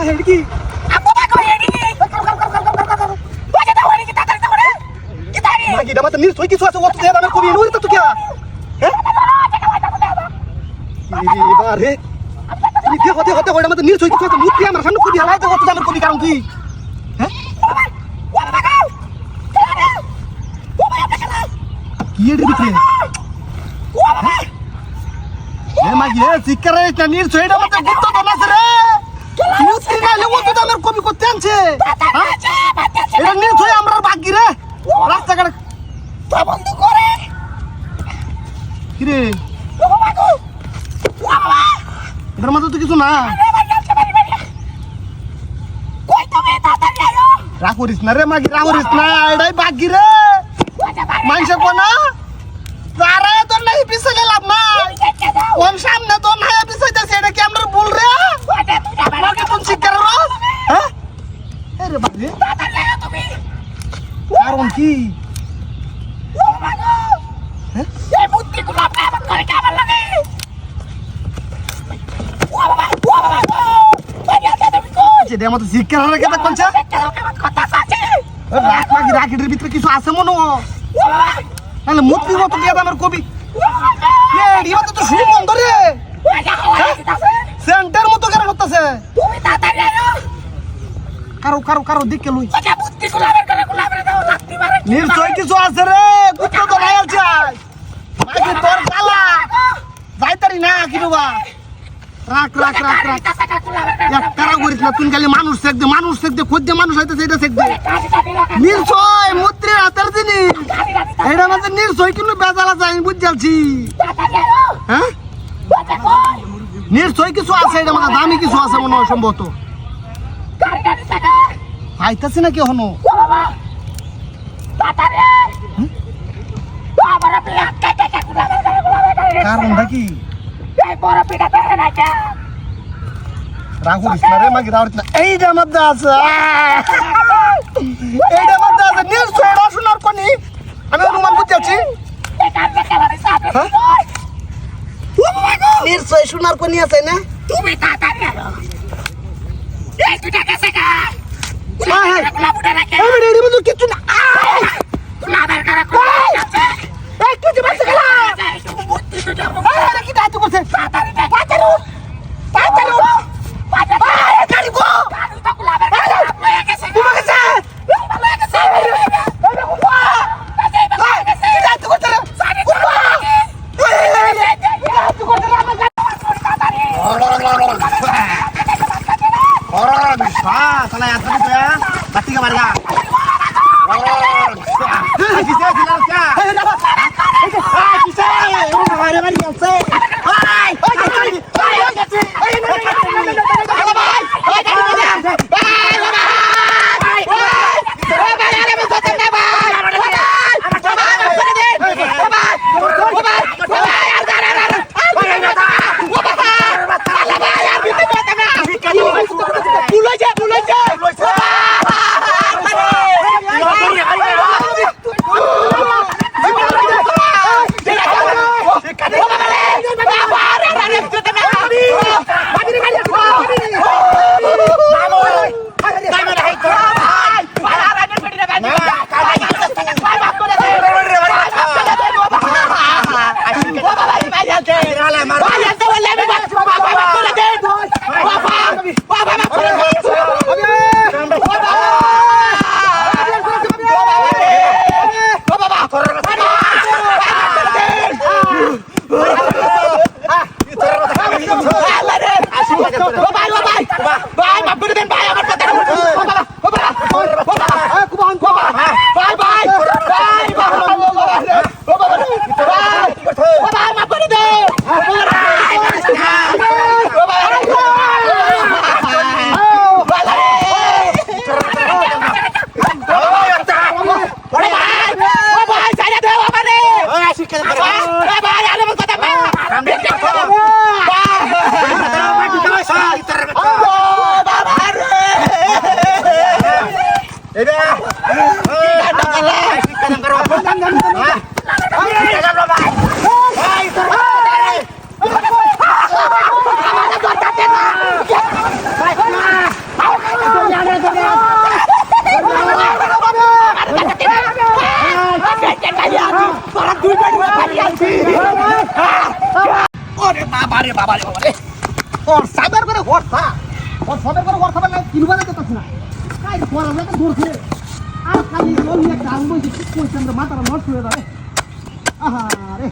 head কি মাগি দামা তো নিশ্চয়ই কিছু আছে অত দামের কবি নই তো কি হ্যাঁ এবার রে তুমি দেখো দেখো দেখো এটা নিশ্চয়ই কিছু আছে মুতি আমার সামনে কবি হালাই তো অত দামের কবি কারণ কি হ্যাঁ কি এর ভিতরে এ মাগি এ চিকারে এটা নিশ্চয়ই এটা মতে গুত্ত তো না রে মুতি না লে অত দামের কবি করতে আনছে এটা নিশ্চয়ই আমরা ভাগ্যি রে রাস্তাঘাট তা বন্ধ করে কি রে এটার মধ্যে তো কিছু না রাগ করিস না রে মাগি রাগ করিস না এটাই ভাগ্যি রে মানুষে কোনা যারা তোর নাই পিছে গেলাম না ওর সামনে তো নাই পিছে যাচ্ছে এটা কি আমরা ভুল রে মাকে কোন শিক্ষার রস হ্যাঁ আরে বাবা কারণ কি এই বুদ্ধি গুলো আপনার করে কেমন লাগে যেটা আমাদের শিক্ষার রেখে থাকবেন রাখ মাগি রাখিটের ভিতরে কিছু আছে মনে তাহলে মুক্তি মতো দিয়ে আমার কবি এবার তো শুরু বন্ধ রে সেন্টার মতো কেন করতেছে কারো কারো কারো দিকে লই নিশ্চয় কিছু আছে রে গুপ্ত তো নাই আছে মাগি তোর কালা যাইতারি না কি বাবা রাখ রাখ রাখ রাখ এক কারা করিস না তুই খালি মানুষ দেখতে খোঁজ দিয়ে মানুষ হইতেছে এটা দেখতে নিশ্চয় মুদ্রের হাতের জিনিস এটা আমাদের নিশ্চয় কিন্তু বেজালা যায় বুঝছি হ্যাঁ নিশ্চয় কিছু আছে এটা আমাদের দামি কিছু আছে মনে হয় সম্ভবত পাইতাছি না কি হনো কারণটা কি রাগ করিস না রে মাগি রাগ করিস না এইটার মধ্যে আছে এইটার মধ্যে আছে নিশ্চয় এটা শোনার কোনি আমি অনুমান বুঝছি নিশ্চয় শোনার কোনি আছে না তুমি কিছু না রে বাবা রে ওর সাইবার করে হরতা ওর সবের করে হরতা না কিনবা না তো না কাই পড়া না তো ধরছে আর খালি ওই একটা আঙ্গ যে ঠিক কইছেন রে মাথাটা নষ্ট হয়ে যাবে আহা রে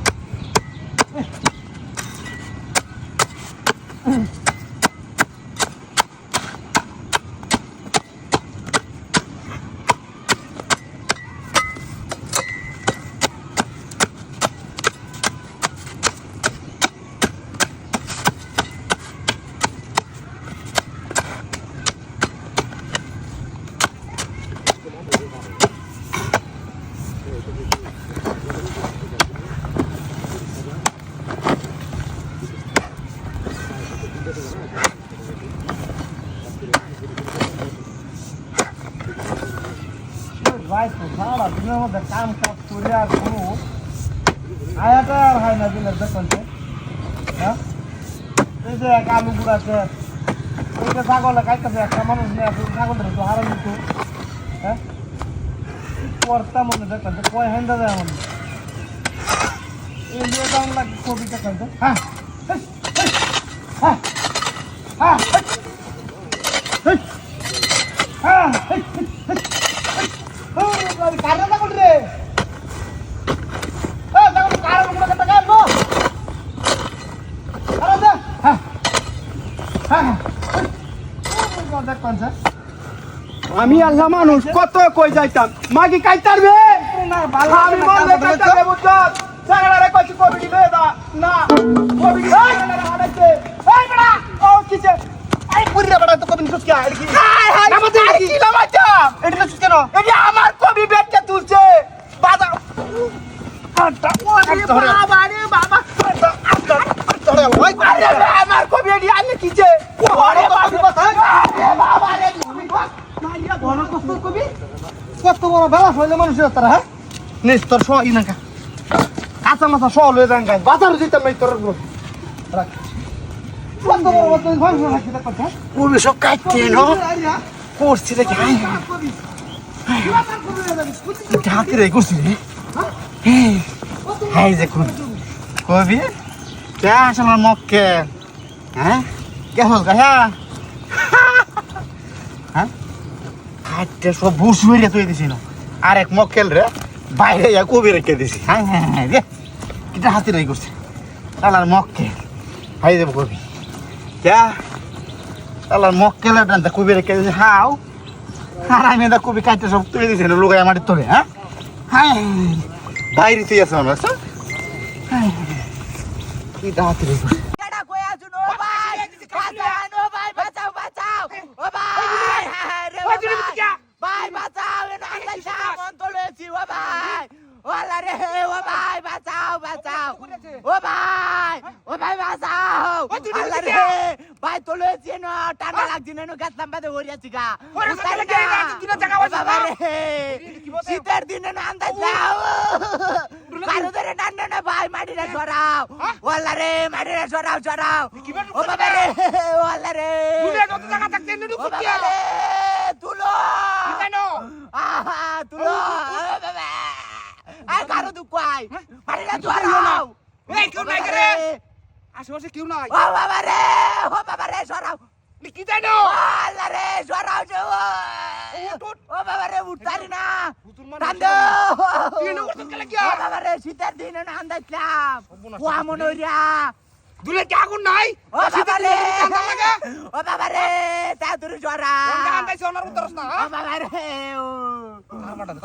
ভাই তো সারা দিনের মধ্যে কাম কাজ করে আর কোনো আয়াটা আর হয় না দিনের দেখতে হ্যাঁ এই যে এক আলু গুড়াছে ওইটা ছাগলে খাইতেছে একটা মানুষ নিয়ে আসে ছাগলটা তো হারান দিত হ্যাঁ পড়তা মনে দেখতে কয় হ্যান্ডা যায় মনে এই দিয়ে দাম লাগে কবিতা খেলতে হ্যাঁ হ্যাঁ হ্যাঁ হ্যাঁ কারণ না কোন রে কারণ কোন কথা কেন আরে দে হ্যাঁ হ্যাঁ আমি আল্লাহ মানুষ কত কই যাইতাম মাগি কাইতারবে আমি বললে কাইতারবে বুঝছ সাগরারে কইছি কবি দিবে না কবি আড়াইছে এই বড়া ও কিছে এই পুরি রে বড়া তো কবি সুস কি আর কি নামাতে কি লামাইতা এটা তো সুস কেন এই যে আমার কবি বেটটা তুলছে বাবা আটা ওরে বাবা রে বাবা আটা ধরে ওই আরে আমার কবি এডি আনে কিছে ওরে বাবা রে মাইয়া বড় কষ্ট কবি কত বড় বেলা হইলে মানুষের তারা হ্যাঁ নিস্তর শ ইনাকা কাঁচা মাথা শ লয়ে যান গাছ বাজার দিতে নাই তোর রাখ কত বড় কত ফাংশন রাখি তা কথা কবি সব কাটতে নো করছি রে হাই ঢাকি রে করছি রে হাই যে কবি কে আসলে মক্কে হ্যাঁ গেছস গা হ্যাঁ খাইতে সব বুস মেরে তুই দিছি না আর এক মক্কেল রে বাইরে যা কবি রেখে দিছি হ্যাঁ হ্যাঁ হ্যাঁ রে কিটা হাতি রে করছে তালার মক্কেল হাই দেব কবি কে তালার মক্কেলের ডান্তা কবি রেখে দিছি হাও আর আমি দা কবি কাইতে সব তুই দিছি না লোকায় মাটি তোলে হ্যাঁ হ্যাঁ বাইরে তুই আছে আমরা হ্যাঁ কিটা হাতি রে করছে কেডা কই আছুন ও ভাই বাঁচান ও ভাই বাঁচাও বাঁচাও ও ভাই আরে ভাই বাঁচাও এনো আল্লাহ মন তোলেছি ও ভাই ওলা রে ও ভাই বাঁচাও বাঁচাও ও ভাই বাঁচাও আল্লাহ রে ভাই তোলেছি এনো ঠান্ডা লাগছে এনো গাছ নাম্বাতে হরিয়াছি গা বাবা রে শীতের দিনে না আন্দাজ যাও কারো ধরে টান্ডা না ভাই মাটিটা সরাও ওলা রে মাটিটা সরাও ও বাবা রে ওলা রে ও বাবা রে তুলো আহা তুলো বাবা আই কারো দুকাই মাটিটা সরাও এই কেউ নাই করে আশেপাশে কেউ নাই ও বাবা রে সরাও কি জানো ওলা রে সরাও ও বাবা রে উঠতারি না টান্ড ও বাবা রে শীতের দিনে না আন্দাজলাম কুয়া মনোরিয়া দূরে কি আগুন নাই ও বাবা রে তা তুই জরা আন্দাইছে ওনার উত্তরস না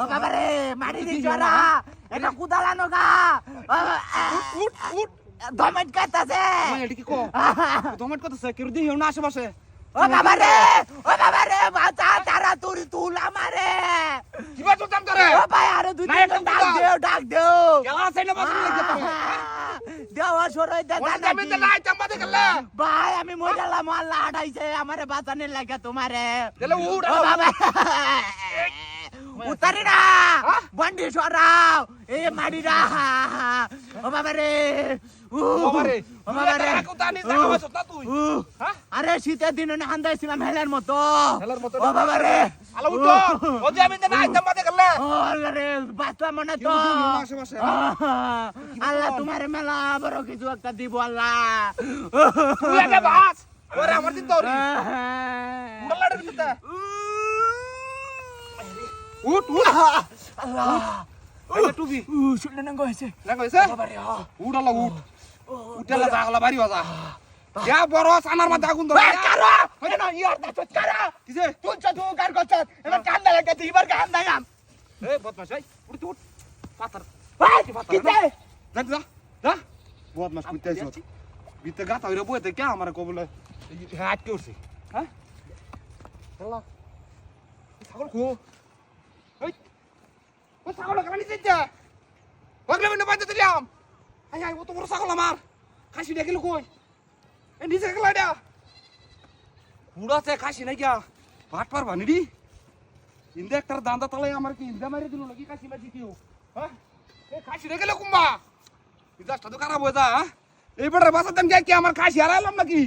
ও বাবা রে মারি দি জরা এটা কুদালানো গা উঠ ধমট কাটাছে এটা কি কো দমট কথা কেউ দিও না আশেপাশে ও বাবা রে বাঁচা তারা তুল আমারে কিবা তো জান করে ও ভাই আরো দুই দিন ডাক দেও কেলা আছে না বাজু লাগে তো দেওয়া সরই দে আমি তো নাই চাম্বাতে গেলে ভাই আমি মজালা মাল্লা হাঁটাইছে আমারে বাঁচানোর লাগে তোমারে গেলে উঠ ও বাবা উতারি না বন্ডি সরাও এ মারি না ও বাবা রে ও বাবা রে কুতানি জায়গা বাসত না তুই আরে শীতের দিনে না আন্দাইছিলাম হেলার মতো ও বাবা রে আলো উঠো ও যে আমি না আইতাম বাদে গেলে আল্লাহ রে বাঁচলাম না তো মাসে মাসে আল্লাহ তোমার মেলা বড় কিছু একটা দিব আল্লাহ তুই আগে বাস ওরে আমার দিন তোরি উড়ালাড়ে দিতে উঠ উঠ আল্লাহ আইলে টুবি শুনলে না কইছে লাগো এসে বাবারে উড়ালা উঠ উঠালা জাগলা বাড়ি বাজা ইয়া বড় সানার মধ্যে আগুন ধরে কারা ওরে না ইয়ার দাঁত কারা কিসে তুই তো কার করছ এবার কান্দা লাগে দিবার কান্দা নাম এ বদমাশ এই উঠ উঠ পাথর ভাই কিতে যা যা যা বদমাশ কইতে আইছো বিতে গাতা হইরে বইতে কে আমারে কবলে হাত কে উঠছে হ্যাঁ আল্লাহ ছাগল কো এই ও ছাগল কেন নিতে যা পাগলে মনে বাইতে দিলাম আই আই ও তো বড় ছাগল আমার খাসি দেখে কই এ নিচে গেলা এটা পুরাতে খাসি নাই গিয়া ভাট পার ভানিডি ইন্দে একটা দান্দা তালাই আমার কি ইন্দা মারি দিল নাকি খাসি মাছি কিও হ্যাঁ এ খাসি রেখে কুম্বা ইদাসটা তো খারাপ হয়ে যা হ্যাঁ এই বড় বাসাতাম যাই কি আমার খাসি হারাইলাম নাকি